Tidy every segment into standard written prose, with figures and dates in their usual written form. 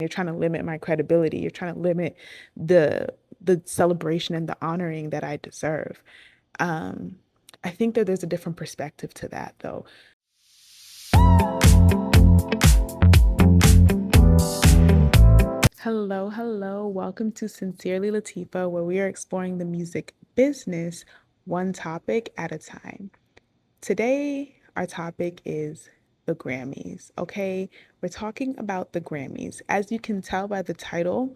You're trying to limit my credibility. You're trying to limit the celebration and the honoring that I deserve. Um, I think that there's a different perspective to that, though. Hello, hello. Welcome to Sincerely Latifa, where we are exploring the music business one topic at a time. Today, our topic is the Grammys, okay? We're talking about the Grammys. As you can tell by the title,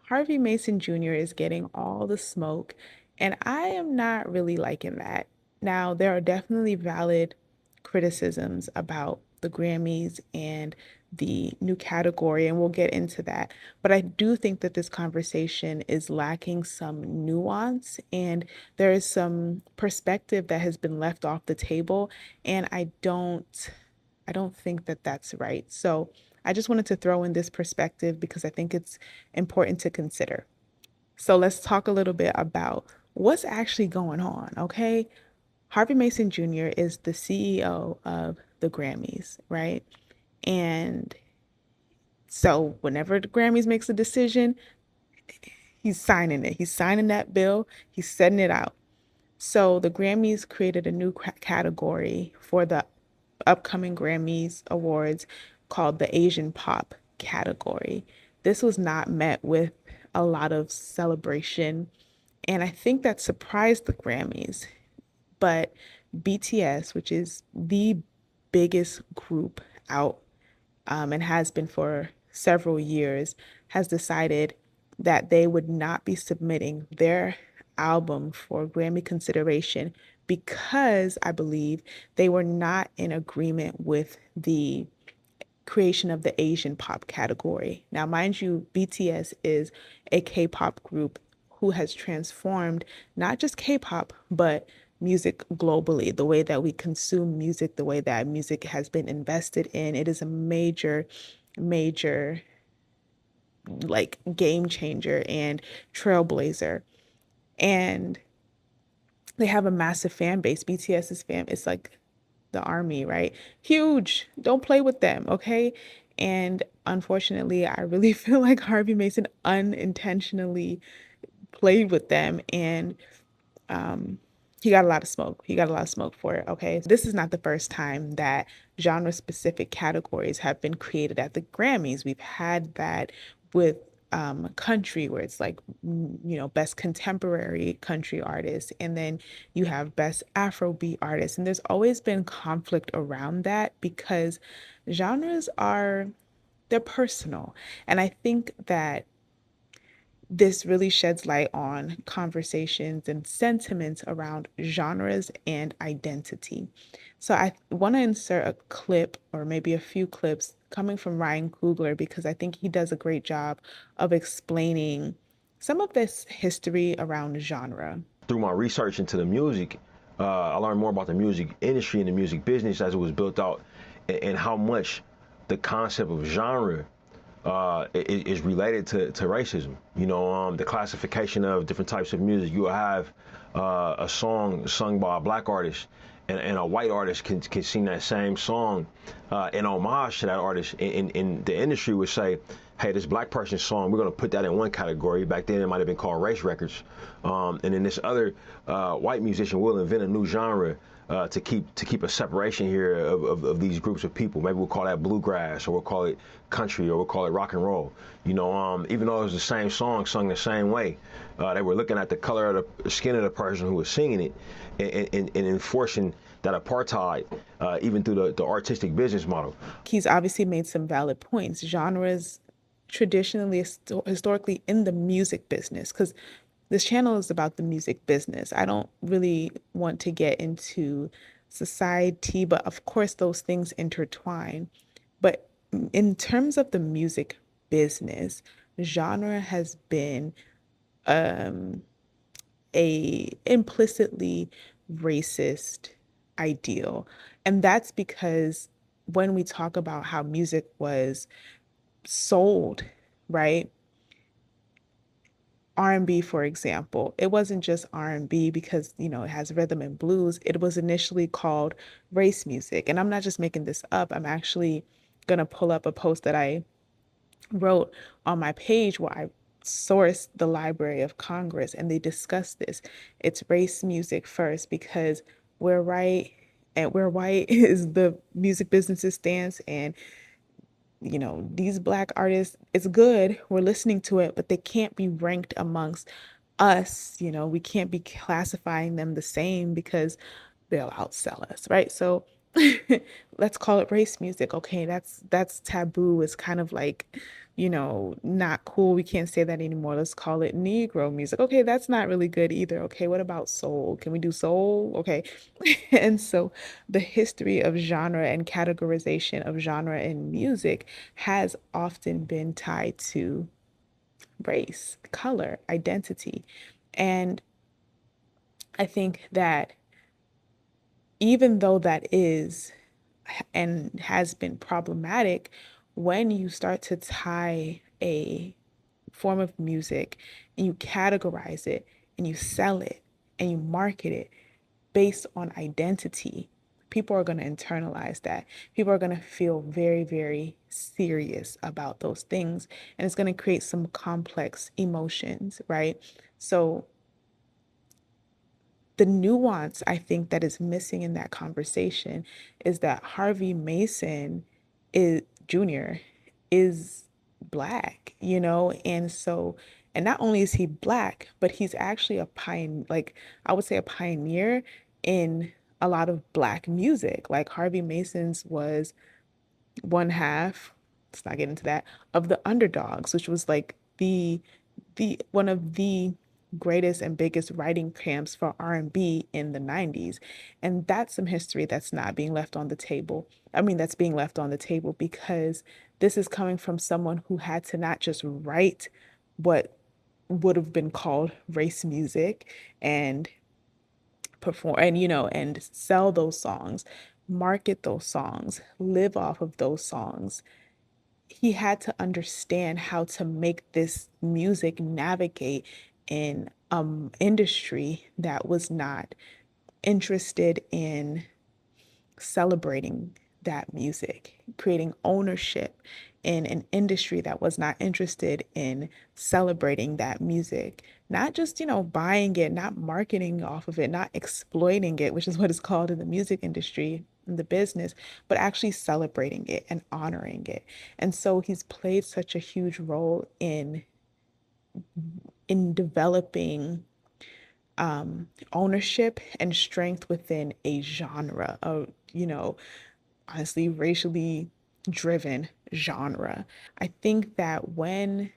Harvey Mason Jr. is getting all the smoke, and I am not really liking that. Now, there are definitely valid criticisms about the Grammys and the new category, and we'll get into that. But I do think that this conversation is lacking some nuance, and there is some perspective that has been left off the table, and I don't think that that's right. So I just wanted to throw in this perspective because I think it's important to consider. So let's talk a little bit about what's actually going on, okay? Harvey Mason Jr. is the CEO of the Grammys, right? And so whenever the Grammys makes a decision, he's signing it. He's signing that bill, he's setting it out. So the Grammys created a new category for the upcoming Grammys awards called the Asian Pop category. This was not met with a lot of celebration, and I think that surprised the Grammys. But BTS, which is the biggest group out and has been for several years, has decided that they would not be submitting their album for Grammy consideration because I believe they were not in agreement with the creation of the Asian pop category. Now, mind you, BTS is a K-pop group who has transformed not just K-pop, but music globally, the way that we consume music, the way that music has been invested in. It is a major, major like game changer and trailblazer. And they have a massive fan base. BTS's fan, it's like the army, right? Huge. Don't play with them, okay? And unfortunately, I really feel like Harvey Mason unintentionally played with them, and um, he got a lot of smoke. He got a lot of smoke for it, okay? This is not the first time that genre-specific categories have been created at the Grammys. We've had that with country, where it's like, best contemporary country artist, and then you have best Afrobeat artist. And there's always been conflict around that because genres they're personal. And I think that this really sheds light on conversations and sentiments around genres and identity. So I want to insert a clip or maybe a few clips coming from Ryan Coogler because I think he does a great job of explaining some of this history around genre. Through my research into the music, I learned more about the music industry and the music business as it was built out, and how much the concept of genre is related to racism. The classification of different types of music. You will have a song sung by a black artist, and a white artist can sing that same song in homage to that artist. And the industry would say, hey, this black person's song, we're going to put that in one category. Back then, it might have been called race records. And then this other white musician will invent a new genre to keep a separation here of these groups of people. Maybe we'll call that bluegrass, or we'll call it country, or we'll call it rock and roll. Even though it was the same song sung the same way, they were looking at the color of the skin of the person who was singing it, and enforcing that apartheid, even through the artistic business model. He's obviously made some valid points. Genres traditionally, historically in the music business, because this channel is about the music business. I don't really want to get into society, but of course those things intertwine. But in terms of the music business, genre has been a implicitly racist ideal. And that's because when we talk about how music was sold, right? R&B, for example, it wasn't just R&B because, it has rhythm and blues. It was initially called race music. And I'm not just making this up. I'm actually going to pull up a post that I wrote on my page where I sourced the Library of Congress, and they discussed this. It's race music first because we're right and we're white is the music business's stance, and these black artists, it's good, we're listening to it, but they can't be ranked amongst us. We can't be classifying them the same because they'll outsell us, right? So let's call it race music. Okay, that's taboo. It's kind of like, not cool. We can't say that anymore. Let's call it Negro music. Okay, that's not really good either. Okay, what about soul? Can we do soul? Okay. And so the history of genre and categorization of genre in music has often been tied to race, color, identity. And I think that even though that is and has been problematic, when you start to tie a form of music and you categorize it and you sell it and you market it based on identity, people are going to internalize that. People are going to feel very, very serious about those things. And it's going to create some complex emotions, right? So the nuance I think that is missing in that conversation is that Harvey Mason is Jr. is black, and so and not only is he black, but he's actually a pioneer, like I would say a pioneer in a lot of black music. Like Harvey Mason's was one half, let's not get into that, of the Underdogs, which was like the one of the greatest and biggest writing camps for R&B in the 90s. And that's some history that's not being left on the table. I mean, that's being left on the table because this is coming from someone who had to not just write what would have been called race music and perform and and sell those songs, market those songs, live off of those songs. He had to understand how to make this music navigate in industry that was not interested in celebrating that music, creating ownership in an industry that was not interested in celebrating that music, not just, buying it, not marketing off of it, not exploiting it, which is what it's called in the music industry, in the business, but actually celebrating it and honoring it. And so he's played such a huge role in developing ownership and strength within a genre of, honestly, racially driven genre. I think that when,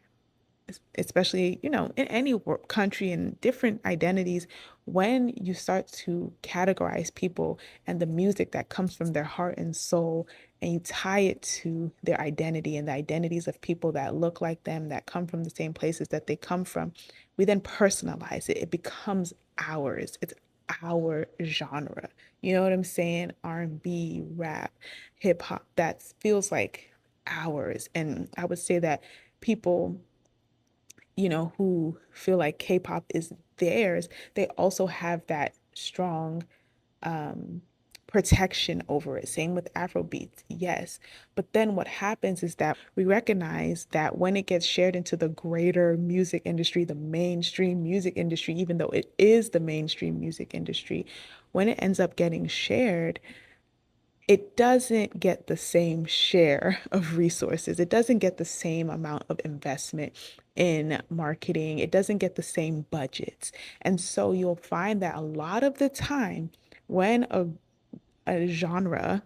especially, in any country and different identities, when you start to categorize people and the music that comes from their heart and soul, and you tie it to their identity and the identities of people that look like them, that come from the same places that they come from, we then personalize it. It becomes ours. It's our genre. You know what I'm saying? R&B, rap, hip hop, that feels like ours. And I would say that people, who feel like K-pop is theirs, they also have that strong um, protection over it. Same with Afrobeats, yes. But then what happens is that we recognize that when it gets shared into the greater music industry, the mainstream music industry, even though it is the mainstream music industry, when it ends up getting shared, it doesn't get the same share of resources. It doesn't get the same amount of investment in marketing. It doesn't get the same budgets. And so you'll find that a lot of the time when a genre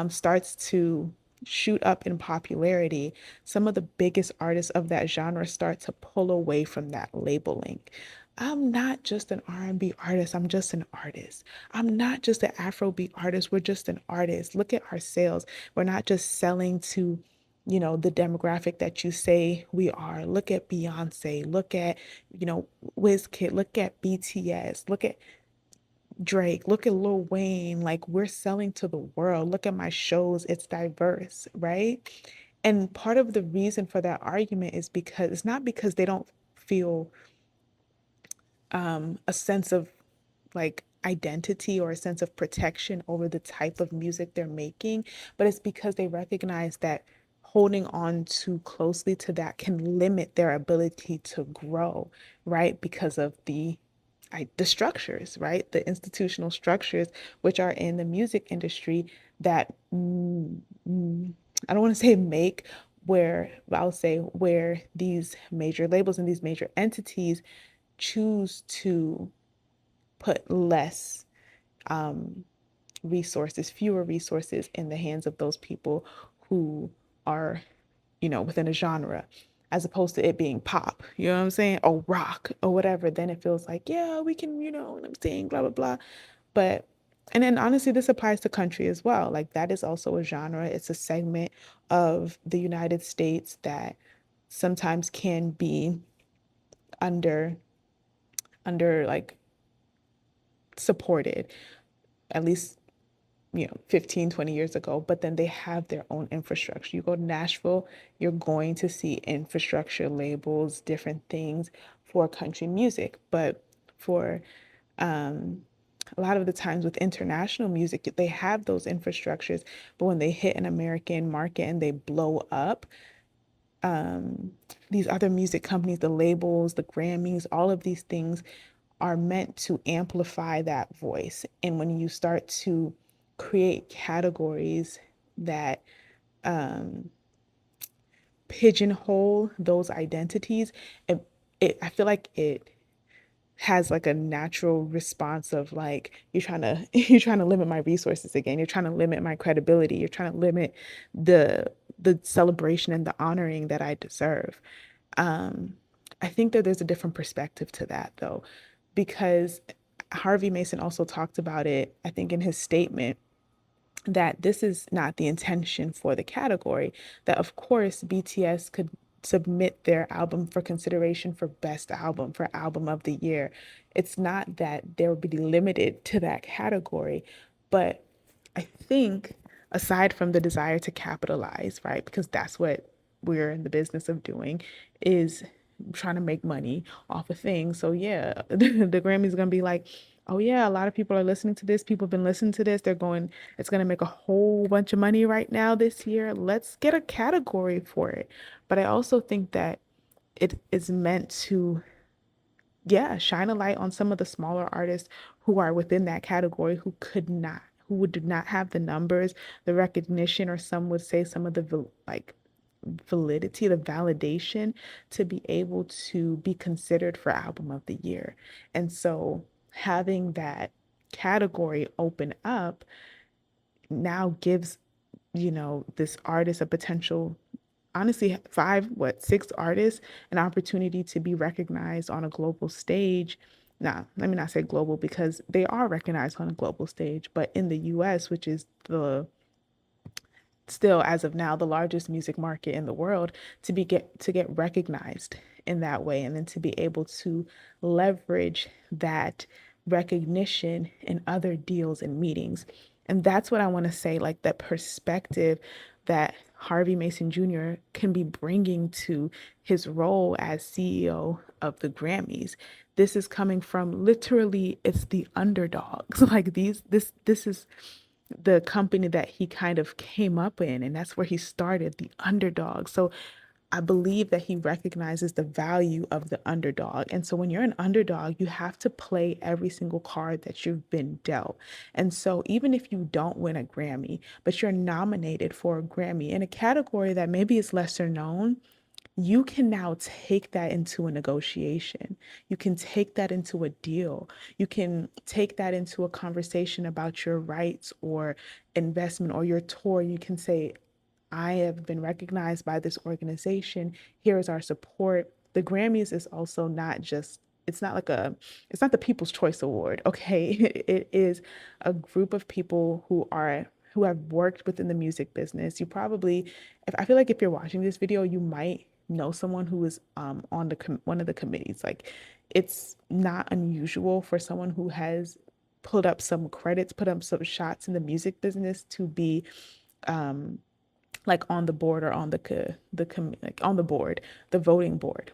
starts to shoot up in popularity, some of the biggest artists of that genre start to pull away from that labeling. I'm not just an R&B artist, I'm just an artist. I'm not just an Afrobeat artist, we're just an artist. Look at our sales. We're not just selling to, the demographic that you say we are. Look at Beyonce, look at, Wizkid, look at BTS, look at Drake, look at Lil Wayne, like we're selling to the world. Look at my shows, it's diverse, right? And part of the reason for that argument is because it's not because they don't feel a sense of like identity or a sense of protection over the type of music they're making, but it's because they recognize that holding on too closely to that can limit their ability to grow, right? Because of the structures, right? The institutional structures which are in the music industry that I don't want to say make where I'll say where these major labels and these major entities choose to put less um, resources, fewer resources in the hands of those people who are, within a genre, as opposed to it being pop, you know what I'm saying? Or rock or whatever. Then it feels like, yeah, we can, what I'm saying, blah, blah, blah. But, and then honestly, this applies to country as well. Like that is also a genre. It's a segment of the United States that sometimes can be under, under like supported, at least 15, 20 years ago, but then they have their own infrastructure. You go to Nashville, you're going to see infrastructure labels, different things for country music. But for um, a lot of the times with international music, they have those infrastructures, but when they hit an American market and they blow up, um, these other music companies, the labels, the Grammys, all of these things are meant to amplify that voice. And when you start to create categories that um, pigeonhole those identities, I feel like it has like a natural response of like you're trying to you're trying to limit my resources again, you're trying to limit my credibility, you're trying to limit the celebration and the honoring that I deserve. um I think that there's a different perspective to that though, because Harvey Mason also talked about it, I think, in his statement, that this is not the intention for the category, that of course BTS could submit their album for consideration for best album, for album of the year. It's not that they'll be limited to that category, but I think aside from the desire to capitalize, right? Because that's what we're in the business of doing, is trying to make money off of things. So yeah, the Grammys gonna be like, oh yeah, a lot of people are listening to this. People have been listening to this. They're going, it's gonna make a whole bunch of money right now this year. Let's get a category for it. But I also think that it is meant to, yeah, shine a light on some of the smaller artists who are within that category who could not, who would not have the numbers, the recognition, or some would say some of the like validity, the validation to be able to be considered for album of the year. And so having that category open up now gives, this artist a potential, honestly, five, what, six artists an opportunity to be recognized on a global stage. Now, let me not say global because they are recognized on a global stage, but in the US, which is the still as of now the largest music market in the world, to get recognized in that way, and then to be able to leverage that recognition in other deals and meetings. And that's what I want to say, like that perspective that Harvey Mason Jr. can be bringing to his role as CEO of the Grammys. This is coming from literally, it's the underdogs. Like this is the company that he kind of came up in, and that's where he started, the underdog. So I believe that he recognizes the value of the underdog. And so when you're an underdog, you have to play every single card that you've been dealt. And so even if you don't win a Grammy, but you're nominated for a Grammy in a category that maybe is lesser known, you can now take that into a negotiation. You can take that into a deal. You can take that into a conversation about your rights or investment or your tour. You can say, I have been recognized by this organization. Here is our support. The Grammys is also not just, it's not like it's not the People's Choice Award, okay? It is a group of people who have worked within the music business. You probably, if I feel like if you're watching this video, you might know someone who is on one of the committees. Like it's not unusual for someone who has put up some credits, put up some shots in the music business to be um, like on the board or on like on the board, the voting board.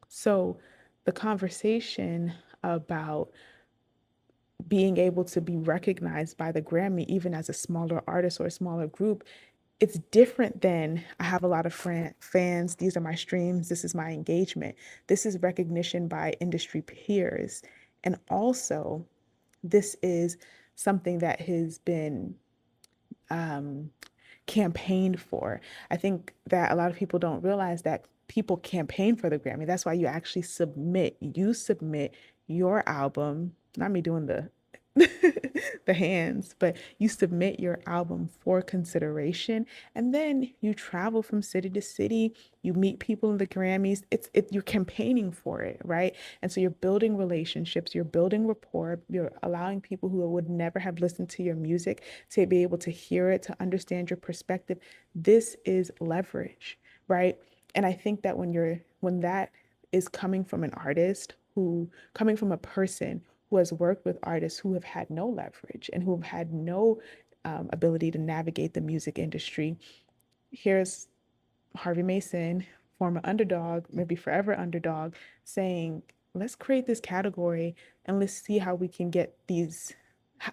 So the conversation about being able to be recognized by the Grammy, even as a smaller artist or a smaller group, it's different than I have a lot of fans, these are my streams, this is my engagement. This is recognition by industry peers. And also, this is something that has been um, campaigned for. I think that a lot of people don't realize that people campaign for the Grammy. That's why you submit your album, not me doing the the hands, but you submit your album for consideration, and then you travel from city to city, you meet people in the Grammys. You're campaigning for it, right? And so you're building relationships, you're building rapport, you're allowing people who would never have listened to your music to be able to hear it, to understand your perspective. This is leverage, right? And I think that when that is coming from an artist who coming from a person who has worked with artists who have had no leverage and who have had no ability to navigate the music industry. Here's Harvey Mason, former underdog, maybe forever underdog, saying, let's create this category and let's see how we can get these.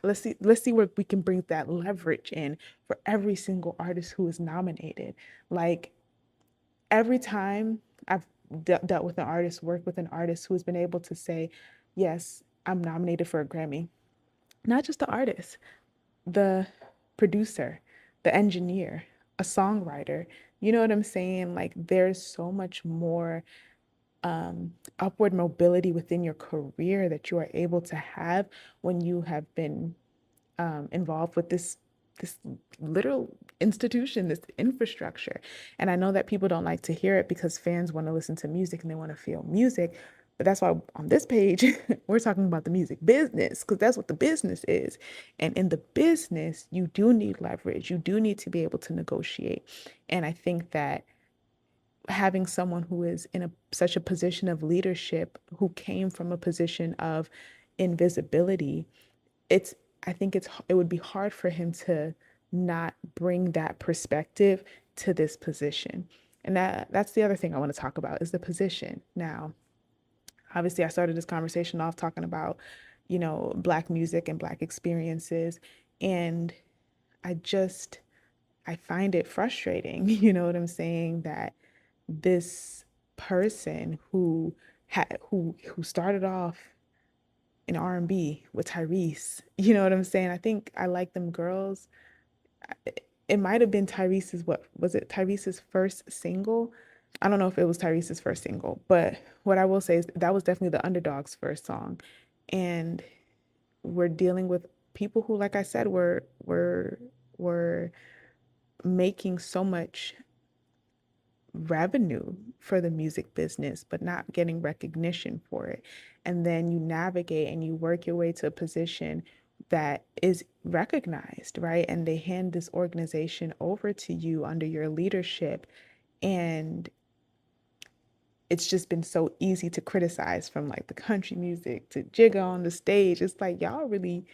Let's see where we can bring that leverage in for every single artist who is nominated. Like every time I've dealt with an artist, worked with an artist who has been able to say, yes, I'm nominated for a Grammy. Not just the artist, the producer, the engineer, a songwriter. You know what I'm saying? Like there's so much more upward mobility within your career that you are able to have when you have been involved with this literal institution, this infrastructure. And I know that people don't like to hear it because fans want to listen to music and they want to feel music. But that's why on this page, we're talking about the music business because that's what the business is. And in the business, you do need leverage. You do need to be able to negotiate. And I think that having someone who is in such a position of leadership, who came from a position of invisibility, it's I think it would be hard for him to not bring that perspective to this position. And that's the other thing I want to talk about is the position. Now, obviously I started this conversation off talking about, Black music and Black experiences. And I just I find it frustrating, you know what I'm saying, that this person who started off in R&B with Tyrese. You know what I'm saying? I think I Like Them Girls. It might have been Tyrese's, what was it? Tyrese's first single. I don't know if it was Tyrese's first single, but what I will say is that was definitely the Underdog's first song. And we're dealing with people who, like I said, were making so much revenue for the music business, but not getting recognition for it. And then you navigate and you work your way to a position that is recognized, right? And they hand this organization over to you under your leadership. And it's just been so easy to criticize, from like the country music to Jigga on the stage. It's like y'all really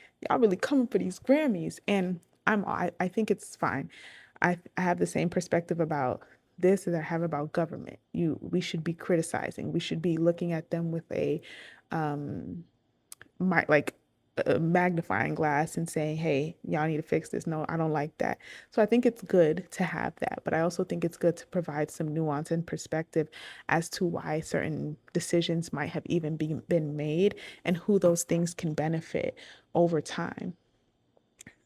coming for these Grammys. And I think it's fine. I have the same perspective about this as I have about government. We should be criticizing. We should be looking at them with um like a magnifying glass and saying, hey, y'all need to fix this. No, I don't like that. So I think it's good to have that, but I also think it's good to provide some nuance and perspective as to why certain decisions might have even been made and who those things can benefit over time.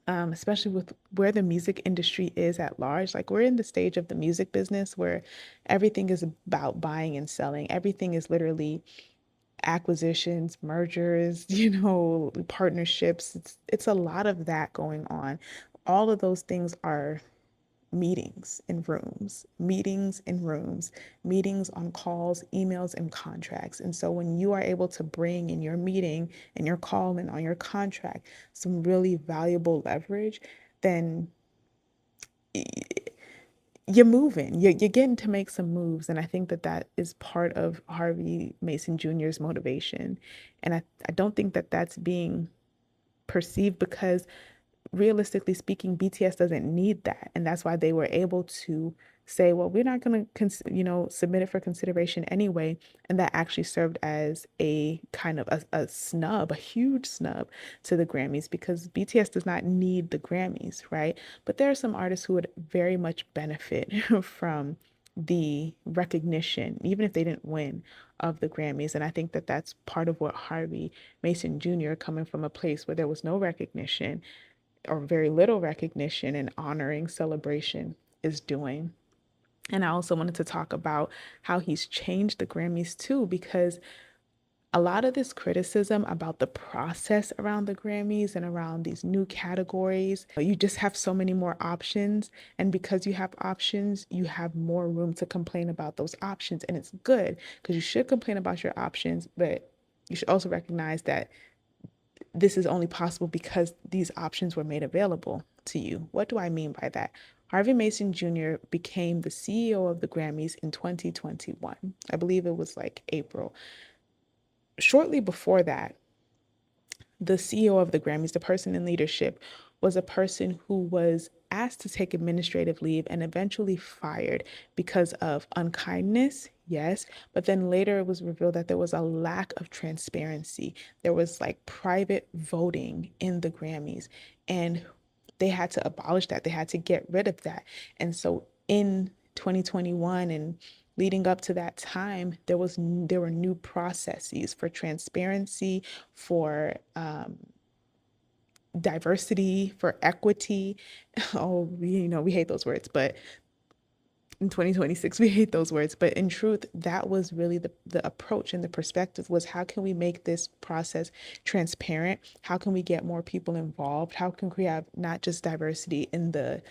Especially with where the music industry is at large. Like we're in the stage of the music business where everything is about buying and selling. Everything is literally acquisitions, mergers, partnerships. It's a lot of that going on. All of those things are meetings in rooms, meetings on calls, emails, and contracts. And so when you are able to bring in your meeting and your call and on your contract some really valuable leverage, then you're moving, you're getting to make some moves. And I think that that is part of Harvey Mason Jr.'s motivation. And I don't think that that's being perceived because realistically speaking, BTS doesn't need that. And that's why they were able to say, well, we're not going to, submit it for consideration anyway. And that actually served as a kind of a snub, a huge snub to the Grammys because BTS does not need the Grammys, right? But there are some artists who would very much benefit from the recognition, even if they didn't win, of the Grammys. And I think that that's part of what Harvey Mason Jr., coming from a place where there was no recognition or very little recognition and honoring celebration, is doing. And I also wanted to talk about how he's changed the Grammys too, because a lot of this criticism about the process around the Grammys and around these new categories, you just have so many more options. And because you have options, you have more room to complain about those options. And it's good because you should complain about your options, but you should also recognize that this is only possible because these options were made available to you. What do I mean by that? Harvey Mason Jr. became the CEO of the Grammys in 2021. I believe it was like April. Shortly before that, the CEO of the Grammys, the person in leadership, was a person who was asked to take administrative leave and eventually fired because of unkindness, yes, but then later it was revealed that there was a lack of transparency. There was like private voting in the Grammys, and they had to abolish that. They had to get rid of that. And so in 2021 and leading up to that time, there were new processes for transparency, for diversity, for equity. Oh, we hate those words, but in 2026 we hate those words, but in truth that was really the approach, and the perspective was, how can we make this process transparent? How can we get more people involved? How can we have not just diversity in the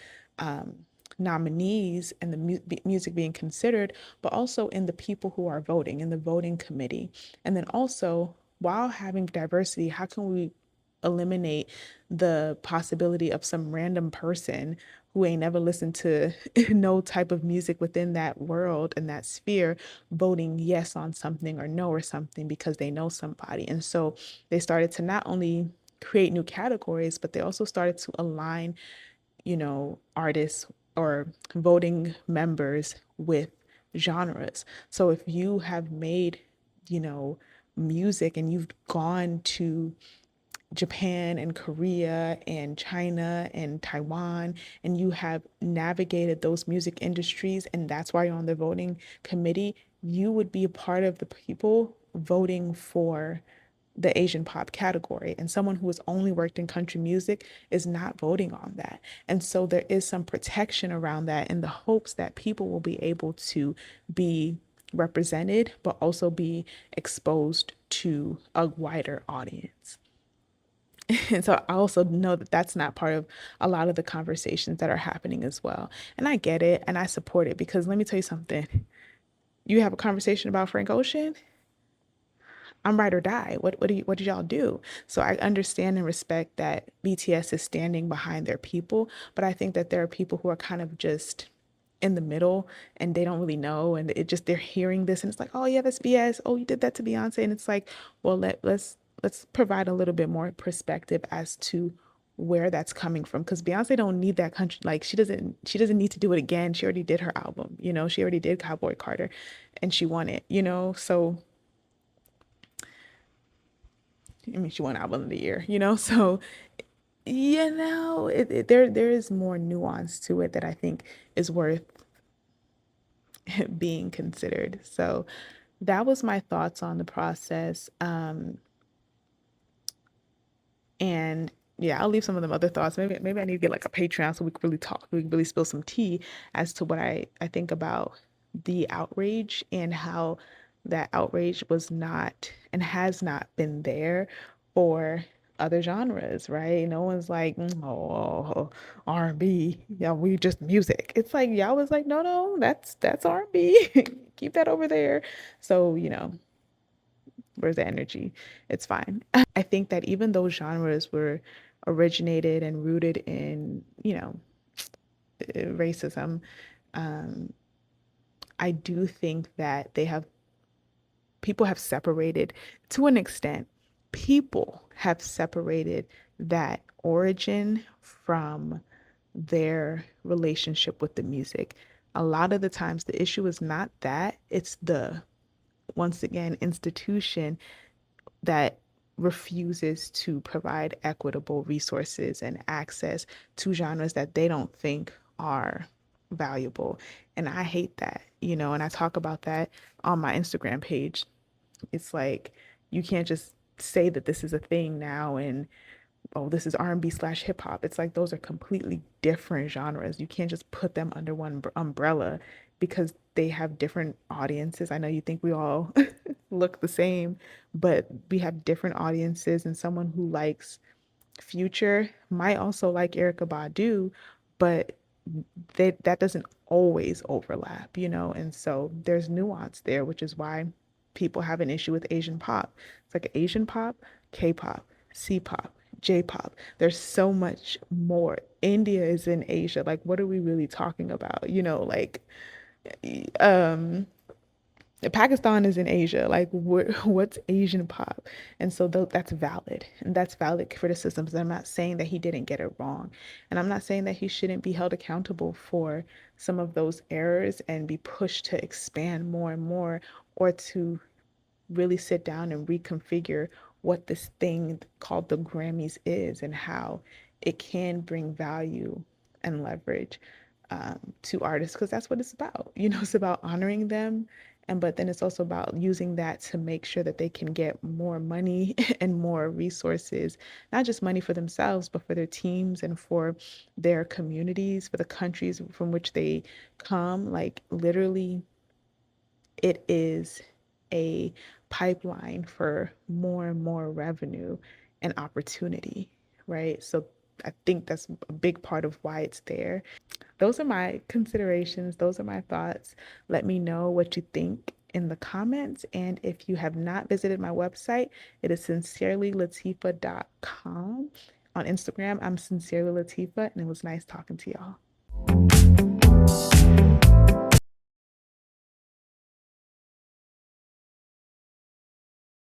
nominees and the music being considered, but also in the people who are voting, in the voting committee? And then also, while having diversity, how can we eliminate the possibility of some random person who ain't never listened to no type of music within that world and that sphere voting yes on something or no or something because they know somebody? And so they started to not only create new categories, but they also started to align, artists or voting members with genres. So if you have made, you know, music and you've gone to Japan and Korea and China and Taiwan, and you have navigated those music industries, and that's why you're on the voting committee, you would be a part of the people voting for the Asian pop category. And someone who has only worked in country music is not voting on that. And so there is some protection around that in the hopes that people will be able to be represented, but also be exposed to a wider audience. And so I also know that that's not part of a lot of the conversations that are happening as well. And I get it and I support it because let me tell you something. You have a conversation about Frank Ocean, I'm ride or die. What did y'all do? So I understand and respect that BTS is standing behind their people, but I think that there are people who are kind of just in the middle and they don't really know, and they're hearing this and it's like, oh yeah, that's BS. Oh, you did that to Beyonce. And it's like, well, let's provide a little bit more perspective as to where that's coming from, because Beyonce don't need that country, like she doesn't need to do it again. She already did her album, she already did Cowboy Carter and she won it. So I mean, she won album of the year, so there is more nuance to it that I think is worth being considered. So that was my thoughts on the process. And yeah, I'll leave some of them other thoughts. Maybe I need to get like a Patreon so we can really talk. We can really spill some tea as to what I think about the outrage and how that outrage was not and has not been there for other genres, right? No one's like, oh, R&B, yeah, we just music. It's like y'all was like, no, that's R&B. Keep that over there. So, where's the energy? It's fine. I think that even those genres were originated and rooted in, racism, um, I do think that people have separated to an extent. People have separated that origin from their relationship with the music. A lot of the times the issue is not that, it's the, once again, institution that refuses to provide equitable resources and access to genres that they don't think are valuable. And I hate that, and I talk about that on my Instagram page. It's like you can't just say that this is a thing now and oh, this is R&B slash hip hop. It's like those are completely different genres. You can't just put them under one umbrella because they have different audiences. I know you think we all look the same, but we have different audiences, and someone who likes Future might also like Erica Badu, but that doesn't always overlap, And so there's nuance there, which is why people have an issue with Asian pop. It's like Asian pop, K-pop, C-pop, J-pop. There's so much more. India is in Asia. Like, what are we really talking about? Like, um, Pakistan is in Asia. Like, what's Asian pop? And so that's valid. And that's valid criticisms. I'm not saying that he didn't get it wrong. And I'm not saying that he shouldn't be held accountable for some of those errors and be pushed to expand more and more, or to really sit down and reconfigure what this thing called the Grammys is and how it can bring value and leverage to artists, because that's what it's about. It's about honoring them. But then it's also about using that to make sure that they can get more money and more resources, not just money for themselves, but for their teams and for their communities, for the countries from which they come. Like, literally, it is a pipeline for more and more revenue and opportunity, right? So I think that's a big part of why it's there. Those are my considerations. Those are my thoughts. Let me know what you think in the comments. And if you have not visited my website, it is sincerelylatifa.com. On Instagram, I'm Sincerely Latifa, and it was nice talking to y'all.